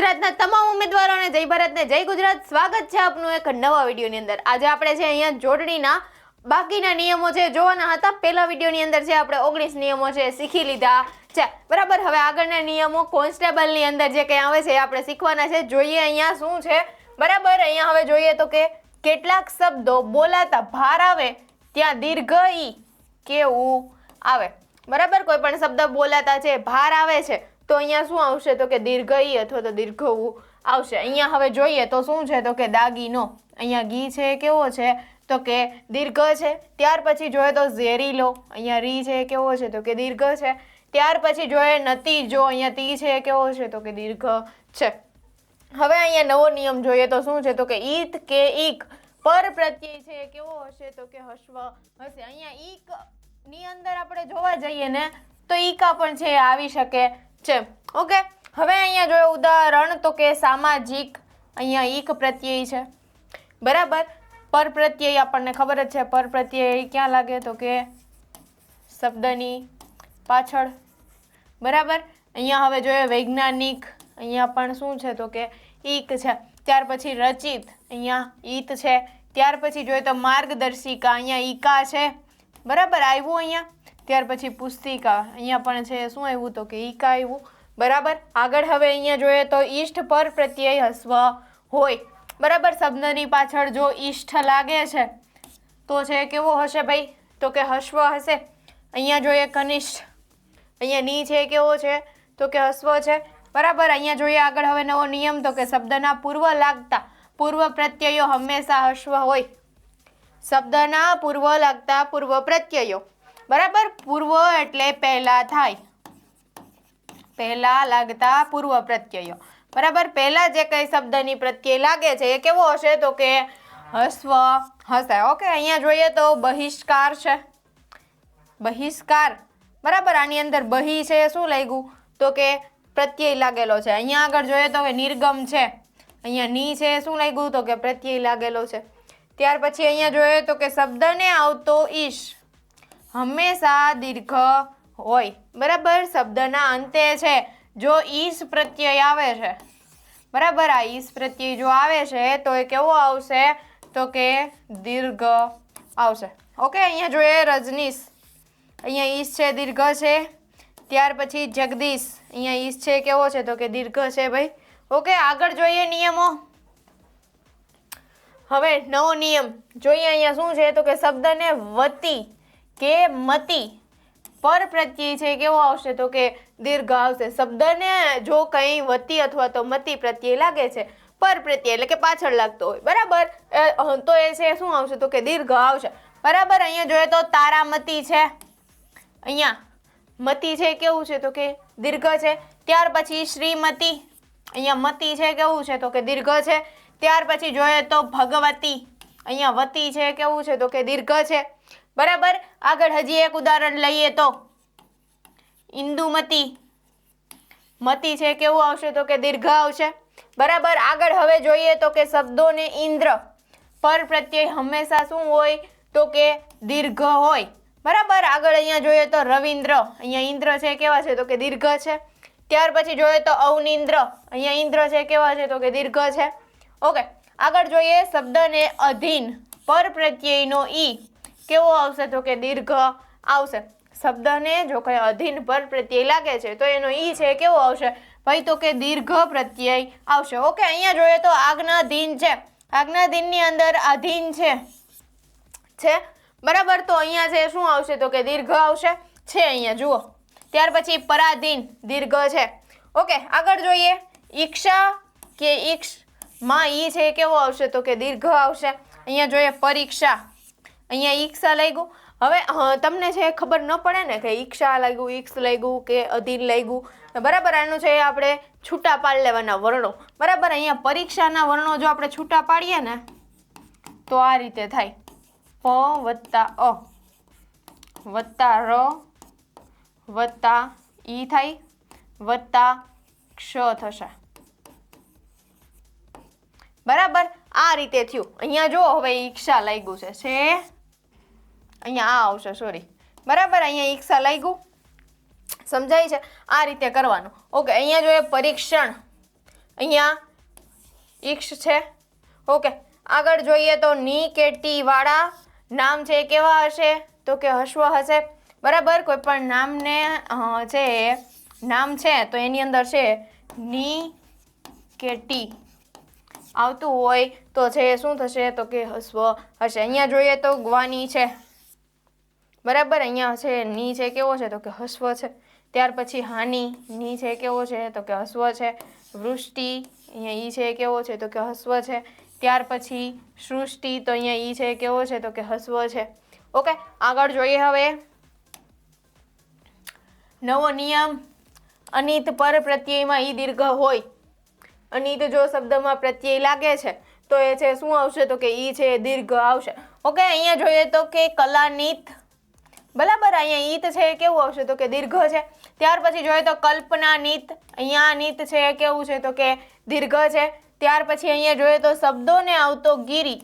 ગુજરાતના તમામ ઉમેદવારોને જય ભારત ને જય ગુજરાત. સ્વાગત છે આપનું એક નવા વિડીયોની અંદર. આજે આપણે છે અહીંયા જોડણીના બાકીના નિયમો છે જોવાના હતા. પહેલા વિડીયોની અંદર છે આપણે 19 નિયમો છે શીખી લીધા છે, બરાબર. હવે આગળના નિયમો કોન્સ્ટેબલની અંદર જે કંઈ આવે છે એ આપણે શીખવાના છે. જોઈએ અહીંયા શું છે, બરાબર. અહીંયા હવે જોઈએ તો કે કેટલાક શબ્દો બોલાતા ભાર આવે ત્યાં દીર્ઘ ઈ કેવું આવે, બરાબર. કોઈ પણ શબ્દ બોલાતા છે ભાર આવે છે તો અહીંયા શું આવશે તો કે દીર્ઘ ઈ અથવા તો દીર્ઘ ઉ આવશે. અહીંયા હવે જોઈએ તો શું છે તો કે દાગીનો, અહીંયા ગી છે કેવો છે તો કે દીર્ઘ છે. ત્યાર પછી જોઈએ તો ઝેરીલો, અહીંયા રી છે કેવો છે તો કે દીર્ઘ છે. ત્યાર પછી જોઈએ નતીજો, અહીંયા તી છે કેવો છે તો કે દીર્ઘ છે. હવે અહીંયા નવો નિયમ જોઈએ તો શું છે તો કે ઈત કે ઈક પર પ્રત્યય છે કેવો હશે તો કે હસ્વ હશે. અહીંયા ઈક ની અંદર આપણે જોવા જઈએ ને તો ઈકા પણ છે આવી શકે છે. ઓકે, હવે અહીંયા જોઈએ ઉદાહરણ તો કે સામાજિક, અહીંયા ઈક પ્રત્યય છે, બરાબર. પર પ્રત્યય આપણને ખબર જ છે, પર પ્રત્યય ક્યાં લાગે તો કે શબ્દની પાછળ, બરાબર. અહીંયા હવે જોઈએ વૈજ્ઞાનિક, અહીંયા પણ શું છે તો કે ઈક છે. ત્યાર પછી રચિત, અહીંયા ઈત છે. ત્યાર પછી જોઈએ તો માર્ગદર્શિકા, અહીંયા ઈકા છે, બરાબર, આવ્યું અહીંયા. ત્યાર પછી પુસ્તિકા, અહીંયા પણ છે શું આવ્યું તો કે ઈકા આવ્યું, બરાબર. આગળ હવે અહીંયા જોઈએ તો ઈષ્ટ પર પ્રત્યય હસ્વ હોય, બરાબર. શબ્દની પાછળ જો ઈષ્ટ લાગે છે તો છે કેવો હશે ભાઈ તો કે હસ્વ હશે. અહીંયા જોઈએ કનિષ્ઠ, અહીંયા ની છે કેવો છે તો કે હસ્વ છે, બરાબર. અહીંયા જોઈએ આગળ હવે નવો નિયમ તો કે શબ્દના પૂર્વ લાગતા પૂર્વ પ્રત્યયો હંમેશા હસ્વ હોય. શબ્દના પૂર્વ લાગતા પૂર્વ પ્રત્યયો, બરાબર. પૂર્વ એટલે પહેલા થાય, પહેલા લાગતા પૂર્વ પ્રત્યયો, બરાબર. પહેલા જે કઈ શબ્દની પ્રત્યય લાગે છે એ કેવો હશે તો કે હસ્વ હશે. ઓકે, અહીંયા જોઈએ તો બહિષ્કાર છે, બહિષ્કાર, બરાબર. આની અંદર બહી છે શું લાગ્યું તો કે પ્રત્યય લાગેલો છે. અહીંયા આગળ જોઈએ તો કે નિર્ગમ છે, અહીંયા ની છે શું લાગ્યું તો કે પ્રત્યય લાગેલો છે. ત્યાર પછી અહીંયા જોઈએ તો કે શબ્દને આવતો ઈશ હંમેશા દીર્ઘ હોય, બરાબર. શબ્દના અંતે છે જો ઈશ પ્રત્યય આવે છે, બરાબર. આ ઈશ પ્રત્યય જો આવે છે તો એ કેવો આવશે તો કે દીર્ઘ આવશે. ઓકે, અહીંયા જોઈએ રજનીશ, અહીંયા ઈશ છે દીર્ઘ છે. ત્યાર પછી જગદીશ, અહીંયા ઈશ છે કેવો છે તો કે દીર્ઘ છે ભાઈ. ઓકે, આગળ જોઈએ નિયમો. હવે નવો નિયમ જોઈએ, અહીંયા શું છે તો કે શબ્દને વતી કે મતી પર પ્રત્યય છે કેવો આવશે તો કે દીર્ઘ આવશે. શબ્દને જો કંઈ વતી અથવા તો મતી પ્રત્યય લાગે છે, પર પ્રત્યય એટલે કે પાછળ લાગતો હોય, બરાબર, તો એ છે શું આવશે તો કે દીર્ઘ આવશે, બરાબર. અહીંયા જોઈએ તો તારામતી છે, અહીંયા મતી છે કેવું છે તો કે દીર્ઘ છે. ત્યાર પછી શ્રીમતી, અહીંયા મતી છે કેવું છે તો કે દીર્ઘ છે. ત્યાર પછી જોઈએ તો ભગવતી, અહીંયા વતી છે કેવું છે તો કે દીર્ઘ છે, બરાબર. આગળ હજી એક ઉદાહરણ લઈએ તો ઇન્દુમતી, મતી છે કેવું આવશે તો કે દીર્ઘ આવશે, બરાબર. આગળ હવે જોઈએ તો કે શબ્દોને ઇન્દ્ર પર પ્રત્યય હંમેશા શું હોય તો કે દીર્ઘ હોય, બરાબર. આગળ અહીંયા જોઈએ તો રવિન્દ્ર, અહીંયા ઇન્દ્ર છે કેવા છે તો કે દીર્ઘ છે. ત્યાર પછી જોઈએ તો અવનિન્દ્ર, અહીંયા ઇન્દ્ર છે કેવા છે તો કે દીર્ઘ છે. ઓકે, આગળ જોઈએ શબ્દને અધીન પર પ્રત્યયનો ઈ કેવો આવશે તો કે દીર્ઘ આવશે. શબ્દને જો કઈ અધીન પર પ્રત્યય લાગે છે તો એનો ઈ છે કેવો આવશે ભાઈ તો કે દીર્ઘ પ્રત્યય આવશે. ઓકે, અહીંયા જોઈએ તો આજ્ઞાધીન છે, આજ્ઞાધીનની અંદર અધીન છે, બરાબર. તો અહીંયા છે શું આવશે તો કે દીર્ઘ આવશે છે, અહીંયા જુઓ. ત્યાર પછી પરાધીન દીર્ઘ છે. ઓકે, આગળ જોઈએ ઈક્ષા કે ઈક્ષ માં ઈ છે કેવો આવશે તો કે દીર્ઘ આવશે. અહીંયા જોઈએ પરીક્ષા, અહીંયા ઈક્ષા લાગ્યું. હવે તમને છે ખબર ન પડે ને કે ઈક્ષા લાગ્યું, ઈક્ષ લાગ્યું કે અધીન લાગ્યું, બરાબર. આનું છે આપણે છૂટા પાડી લેવાના વર્ણો, બરાબર. અહીંયા પરીક્ષાના વર્ણો જો આપણે છૂટા પાડીએ ને તો આ રીતે થાય, પ વત્તા અ વત્તા ર વત્તા ઈ થાય વત્તા ક્ષ થશે, બરાબર. આ રીતે થયું. અહીંયા જો હવે ઈક્ષા લાગ્યું છે અહીંયા આ આવશે, સોરી, બરાબર. અહીંયા ઈક્ષા લાગ્યું, સમજાય છે? આ રીતે કરવાનું. ઓકે, અહીંયા જોઈએ પરીક્ષણ, અહીંયા ઈક્ષ છે. ઓકે, આગળ જોઈએ તો ની કે ટી વાળા નામ છે કેવા હશે? તો કે હસ્વ હશે. બરાબર, કોઈ પણ નામને જે નામ છે તો એની અંદર છે ની કે ટી આવતું હોય તો છે શું થશે? તો કે હસ્વ હશે. અહીંયા જોઈએ તો ગ્વાની છે. બરાબર, અહીંયા છે ની છે કેવો છે? તો કે હસ્વ છે. ત્યાર પછી હાની ની છે કેવો છે? તો કે હસ્વ છે. વૃષ્ટિ અહીંયા ઈ છે કેવો છે? તો કે હસ્વ છે. ત્યાર પછી સૃષ્ટિ તો અહીંયા ઈ છે કેવો છે? તો કે હસ્વ છે. ઓકે, આગળ જોઈએ હવે નવો નિયમ. અનિત પર પ્રત્યયમાં ઈ દીર્ઘ હોય. અનિત જો શબ્દમાં પ્રત્યય લાગે છે તો એ છે શું આવશે? તો કે ઈ છે દીર્ઘ આવશે. ઓકે, અહીંયા જોઈએ તો કે કલાનીત. બરાબર, અહીંયા ઈત છે કેવું આવશે? તો કે દીર્ઘ છે. ત્યાર પછી જોઈએ તો કલ્પનાનીત. અહીંયા નીત છે કેવું છે? તો કે દીર્ઘ છે. ત્યાર પછી અહીંયા જોઈએ તો શબ્દોને આવતો ગિરી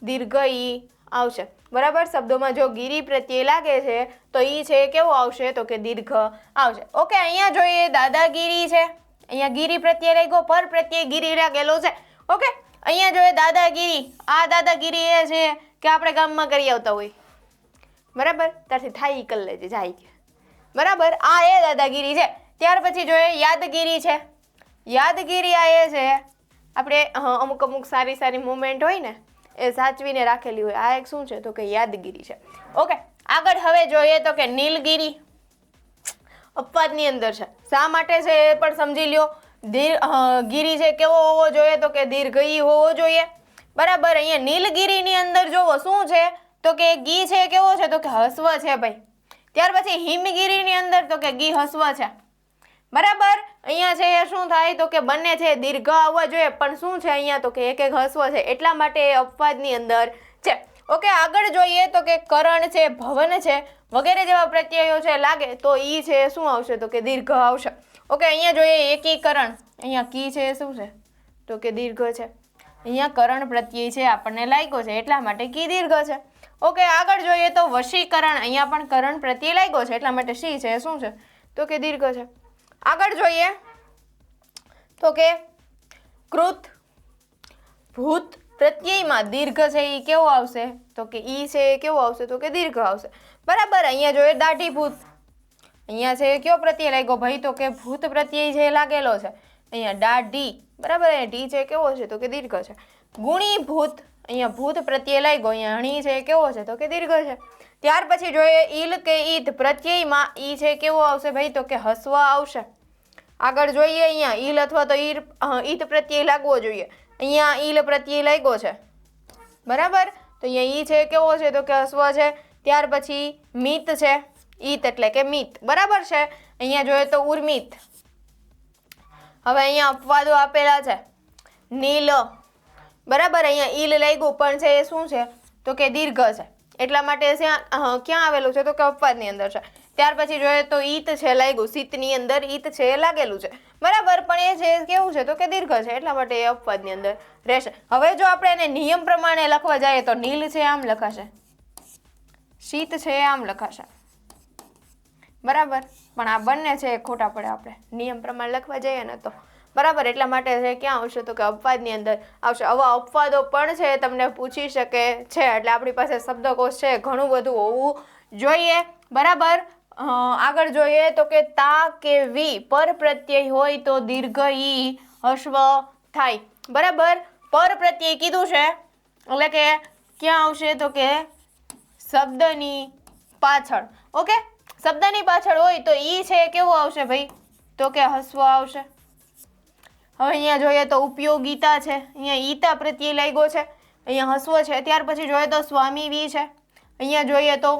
દીર્ઘ ઈ આવશે. બરાબર, શબ્દોમાં જો ગિરી પ્રત્યય લાગે છે તો ઈ છે કેવું આવશે? તો કે દીર્ઘ આવશે. ઓકે, અહીંયા જોઈએ દાદાગીરી છે. અહીંયા ગિરી પ્રત્યય લાગ્યો, પર પ્રત્યય ગિરી લાગેલો છે. ઓકે, અહીંયા જોઈએ દાદાગીરી. આ દાદાગીરી એ છે કે આપણે ગામમાં કરી આવતા હોય. બરાબર, ત્યારથી થાય કરી લેજે જાય. બરાબર, આ એ દાદાગીરી છે. ત્યાર પછી જોઈએ યાદગીરી છે. યાદગીરી આ એ છે આપણે અમુક અમુક સારી સારી મુમેન્ટ હોય ને એ સાચવીને રાખેલી હોય. આ એક શું છે? તો કે યાદગીરી છે. ઓકે, આગળ હવે જોઈએ તો કે નીલગીરી અપવાદની અંદર છે. શા માટે છે એ પણ સમજી લ્યો. ગીરી છે કેવો હોવો જોઈએ? તો કે દીર્ઘઈ હોવો જોઈએ. બરાબર, અહીંયા નીલગીરીની અંદર જોવો શું છે? તો કે ગી છે કેવો છે? તો કે હસ્વ છે ભાઈ. ત્યાર પછી હિમગીરીની અંદર તો કે ગી હસ્વ છે. બરાબર, અહીંયા છે એ શું થાય? તો કે બંને છે દીર્ઘ આવવા જોઈએ પણ શું છે અહીંયા? તો કે એક એક હસ્વ છે, એટલા માટે એ અપવાદની અંદર છે. ઓકે, આગળ જોઈએ તો કે કરણ છે, ભવન છે વગેરે જેવા પ્રત્યયો છે લાગે તો ઈ છે શું આવશે? તો કે દીર્ઘ આવશે. ઓકે, અહીંયા જોઈએ એકીકરણ. અહીંયા કી છે શું છે? તો કે દીર્ઘ છે. અહીંયા કરણ પ્રત્યય છે આપણને લાગ્યો છે એટલા માટે કી દીર્ઘ છે. ઓકે, આગળ જોઈએ તો વશીકરણ. અહીંયા પણ કરણ પ્રત્યય લાગ્યો છે એટલા માટે શી છે શું છે? તો કે દીર્ઘ છે. આગળ જોઈએ તો કે કૃત. ભૂત પ્રત્યયમાં દીર્ઘ છે એ કેવો આવશે? તો કે ઈ છે કેવો આવશે? તો કે દીર્ઘ આવશે. બરાબર, અહીંયા જોઈએ દાઢીભૂત. અહીંયા છે કયો પ્રત્યય લાગ્યો ભાઈ? તો કે ભૂત પ્રત્યય છે લાગેલો છે. અહીંયા દાઢી. બરાબર, અહીંયા ઢી છે કેવો છે? તો કે દીર્ઘ છે. ગુણીભૂત. અહીંયા ભૂત પ્રત્યય લાગ્યો. અહીંયા હણી છે કેવો છે? તો કે દીર્ઘ છે. ત્યાર પછી જોઈએ ઈલ કે ઈદ પ્રત્યયમાં ઈ છે કેવો આવશે ભાઈ? તો કે હસ્વ આવશે. આગળ જોઈએ અહીંયા ઈલ અથવા તો ઈદ પ્રત્યય લાગવો જોઈએ. અહીંયા ઈલ પ્રત્યય લાગ્યો છે. બરાબર, તો અહીંયા ઈ છે કેવો છે? તો કે હસ્વ છે. ત્યાર પછી મિત છે. ઈત એટલે કે મિત. બરાબર છે. અહીંયા જોઈએ તો ઉર્મિત. હવે અહીંયા અપવાદો આપેલા છે. નીલ. બરાબર, અહીંયા ઈલ લાગ્યું પણ છે એ શું છે? તો કે દીર્ઘ છે. એટલા માટે ક્યાં આવેલું છે? તો કે અપવાદની અંદર છે. ત્યાર પછી જોઈએ તો ઈત છે લાગ્યું. શીતની અંદર ઈત છે એ લાગેલું છે. બરાબર, પણ એ છે કેવું છે? તો કે દીર્ઘ છે એટલા માટે એ અપવાદની અંદર રહેશે. હવે જો આપણે એને નિયમ પ્રમાણે લખવા જઈએ તો નીલ છે આમ લખાશે, શીત છે આમ લખાશે. બરાબર, પણ આ બંને છે એ ખોટા પડે આપણે નિયમ પ્રમાણે લખવા જઈએ ને તો. બરાબર, એટલા માટે છે ક્યાં આવશે? તો કે અપવાદની અંદર આવશે. આવા અપવાદો પણ છે તમને પૂછી શકે છે એટલે આપણી પાસે શબ્દકોશ છે ઘણું બધું હોવું જોઈએ. બરાબર, આગળ જોઈએ તો કે તા કે વી પર પ્રત્યય હોય તો દીર્ઘ ઈ હસ્વ થાય. બરાબર, પર પ્રત્યય કીધું છે એટલે કે ક્યાં આવશે? તો કે શબ્દની પાછળ. ઓકે, શબ્દની પાછળ હોય તો ઈ છે કેવું આવશે ભાઈ? તો કે હસ્વ આવશે. હવે અહીંયા જોઈએ તો ઉપયોગિતા છે. અહીંયા ઈતા પ્રત્યય લાગ્યો છે. અહીંયા હસ્વ છે. ત્યાર પછી જોઈએ તો સ્વામી વી છે. અહીંયા જોઈએ તો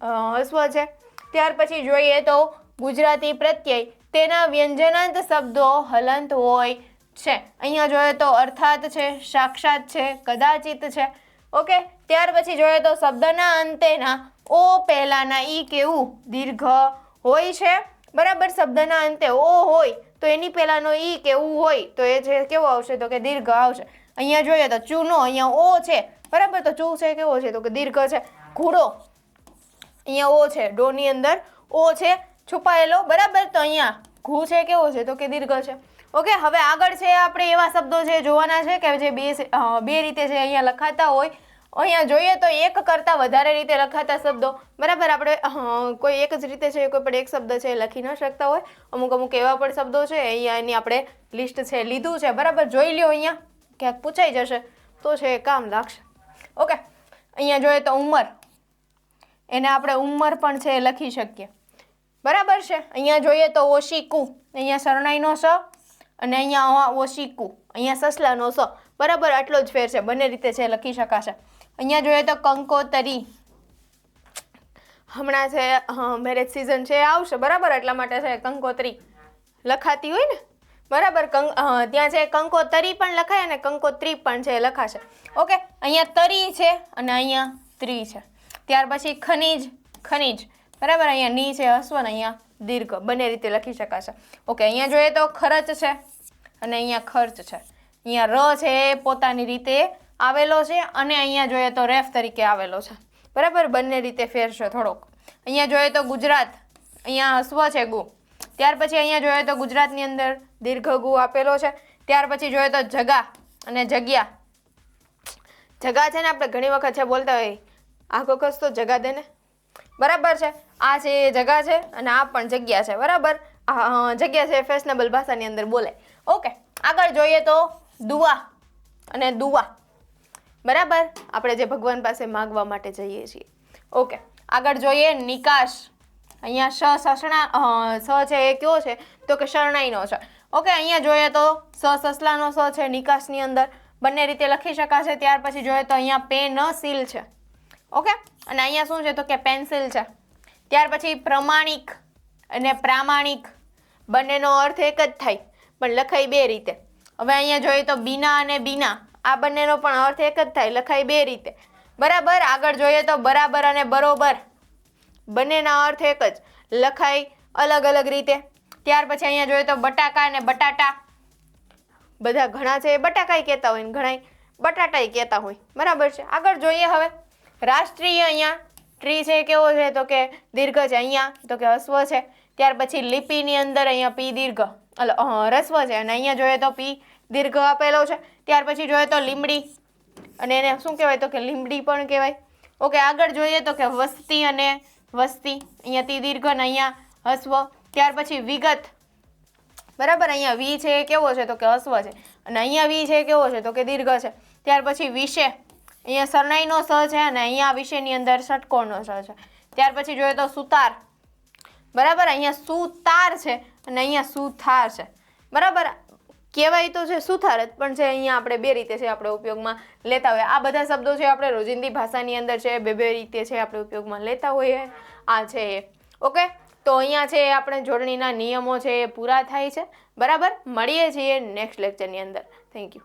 હસ્વ છે. ત્યાર પછી જોઈએ તો ગુજરાતી પ્રત્યય તેના વ્યંજનાંત શબ્દો હલંત હોય છે. અહીંયા જોઈએ તો અર્થાત છે, સાક્ષાત છે, કદાચિત છે. ઓકે, ત્યાર પછી જોઈએ તો શબ્દના અંતેના ઓ પહેલાના ઈ કેવું? દીર્ઘ હોય છે. બરાબર, શબ્દના અંતે ઓ હોય તો એની પહેલાનો ઈ કેવું હોય તો એ છે કેવો આવશે? તો કે દીર્ઘ આવશે. અહીંયા જોઈએ તો ચૂનો. અહીંયા ઓ છે. બરાબર, તો ચૂ છે કેવો છે? તો કે દીર્ઘ છે. ઘોડો. અહીંયા ઓ છે. ડોની અંદર ઓ છે છુપાયેલો. બરાબર, તો અહીંયા ઘૂ છે કેવો છે? તો કે દીર્ઘ છે. ઓકે, હવે આગળ છે આપણે એવા શબ્દો છે જોવાના છે કે જે બે રીતે છે અહીંયા લખાતા હોય. અહીંયા જોઈએ તો એક કરતાં વધારે રીતે લખાતા શબ્દો, બરાબર. આપણે કોઈ એક જ રીતે છે કોઈ પણ એક શબ્દ છે લખી ન શકતા હોય. અમુક એવા પણ શબ્દો છે અહીંયા એની આપણે લિસ્ટ છે લીધું છે, બરાબર. જોઈ લ્યો, અહીંયા ક્યાંક પૂછાઈ જશે તો છે કામ લાગશે. ઓકે, અહીંયા જોઈએ તો ઉંમર, એને આપણે ઉંમર પણ છે લખી શકીએ, બરાબર છે. અહીંયા જોઈએ તો ઓશીકુ, અહીંયા શરણાઈનો સ અને અહીંયા ઓશીકુ, અહીંયા સસલાનો સ, બરાબર. આટલો જ ફેર છે, બંને રીતે છે લખી શકાશે. અહીંયા જોઈએ તો કંકોતરી, હમણાં છે મેરેજ સિઝન છે આવશે, બરાબર, એટલા માટે છે કંકોત્રી લખાતી હોય ને, બરાબર. ત્યાં છે કંકોતરી પણ લખાય અને કંકોત્રી પણ છે લખાશે. ઓકે, અહીંયા તરી છે અને અહીંયા ત્રી છે. ત્યાર પછી ખનીજ, બરાબર. અહીંયા ની છે હસ્વ અને અહીંયા દીર્ઘ, બંને રીતે લખી શકાશે. ઓકે, અહીંયા જોઈએ તો ખર્ચ છે અને અહીંયા ખર્ચ છે. અહીંયા ર છે એ પોતાની રીતે આવેલો છે અને અહીંયા જોઈએ તો રેફ તરીકે આવેલો છે, બરાબર. બંને રીતે ફેર છે થોડોક. અહીંયા જોઈએ તો ગુજરાત, અહીંયા હસ્વ છે ગુ. ત્યાર પછી અહીંયા જોઈએ તો ગુજરાતની અંદર દીર્ઘ ગુ આપેલો છે. ત્યાર પછી જોઈએ તો જગા અને જગ્યા. જગા છે ને આપણે ઘણી વખત છે બોલતા હોય, આખો કસ તો જગા દે ને, બરાબર છે. આ છે એ જગા છે અને આ પણ જગ્યા છે, બરાબર. જગ્યા છે ફેશનેબલ ભાષાની અંદર બોલે. ઓકે, આગળ જોઈએ તો દુઆ અને દુઆ, બરાબર. આપણે જે ભગવાન પાસે માગવા માટે જઈએ છીએ. ઓકે, આગળ જોઈએ નિકાસ. અહીંયા સ છે એ કયો છે તો કે શરણાઈનો છે. ઓકે, અહીંયા જોઈએ તો સસલાનો સ છે નિકાસની અંદર, બંને રીતે લખી શકાશે. ત્યાર પછી જોઈએ તો અહીંયા પેનસીલ છે. ઓકે, અને અહીંયા શું છે તો કે પેન્સિલ છે. ત્યાર પછી પ્રમાણિક અને પ્રામાણિક, બંનેનો અર્થ એક જ થાય પણ લખાય બે રીતે. હવે અહીંયા જોઈએ તો બીના અને બીના, આ બંનેનો પણ અર્થ એક જ થાય, લખાય બે રીતે, બરાબર. આગળ જોઈએ તો બરાબર અને બરોબર, બંનેના અર્થ એક જ, લખાય અલગ અલગ રીતે. ત્યાર પછી અહીંયા જોઈએ તો બટાકા અને બટાટા, બધા ઘણા છે એ બટાકાય કહેતા હોય ને ઘણા બટાટાય કહેતા હોય, બરાબર છે. આગળ જોઈએ હવે રાષ્ટ્રીય. અહીંયા ટ્રી છે કેવો છે તો કે દીર્ઘ છે, અહીંયા તો કે હસ્વ છે. ત્યાર પછી લિપિની અંદર અહીંયા પી દીર્ઘ રસ્વ છે અને અહીંયા જોઈએ તો પી દીર્ઘ આપેલો છે. ત્યાર પછી જોઈએ તો લીમડી, અને એને શું કહેવાય તો કે લીમડી પણ કહેવાય. ઓકે, આગળ જોઈએ તો કે વસ્તી અને વસ્તી, અહીંયા તી દીર્ઘ અને અહીંયા હસ્વ. ત્યાર પછી વિગત, બરાબર. અહીંયા વી છે એ કેવો છે તો કે હસ્વ છે અને અહીંયા વી છે કેવો છે તો કે દીર્ઘ છે. ત્યાર પછી વિશે, અહીંયા શરણાઈનો સ છે અને અહીંયા વિશેની અંદર ષટકોણનો સ છે. ત્યાર પછી જોઈએ તો સુતાર, બરાબર. અહીંયા સુતાર છે અને અહીંયા સુથાર છે, બરાબર. કહેવાય તો છે સુથાર જ પણ છે અહીંયા આપણે બે રીતે છે આપણે ઉપયોગમાં લેતા હોય. આ બધા શબ્દો છે આપણે રોજિંદી ભાષાની અંદર છે બે રીતે છે આપણે ઉપયોગમાં લેતા હોઈએ. આ છે એ. ઓકે, તો અહીંયા છે આપણે જોડણીના નિયમો છે એ પૂરા થાય છે, બરાબર. મળીએ છીએ નેક્સ્ટ લેક્ચરની અંદર. Thank you.